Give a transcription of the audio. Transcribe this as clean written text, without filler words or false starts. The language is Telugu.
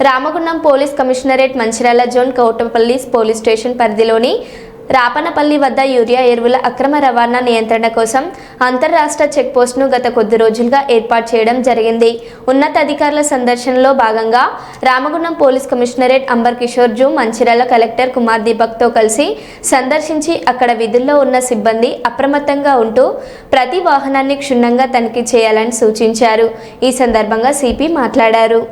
Ramagundam police commissionerate Mancherial zone Kautapalli police station పరిధిలోని రాపనపల్లి వద్ద యూరియా ఎరువుల అక్రమ రవాణా నియంత్రణ కోసం అంతర్రాష్ట్ర చెక్పోస్ట్ను గత కొద్ది రోజులుగా ఏర్పాటు చేయడం జరిగింది. ఉన్నతాధికారుల సందర్శనలో భాగంగా Ramagundam police commissionerate Amber Kishore Jha Mancherial collector Kumar దీపక్తో కలిసి సందర్శించి అక్కడ విధుల్లో ఉన్న సిబ్బంది అప్రమత్తంగా ఉంటూ ప్రతి వాహనాన్ని క్షుణ్ణంగా తనిఖీ చేయాలని సూచించారు. ఈ సందర్భంగా సిపి మాట్లాడారు.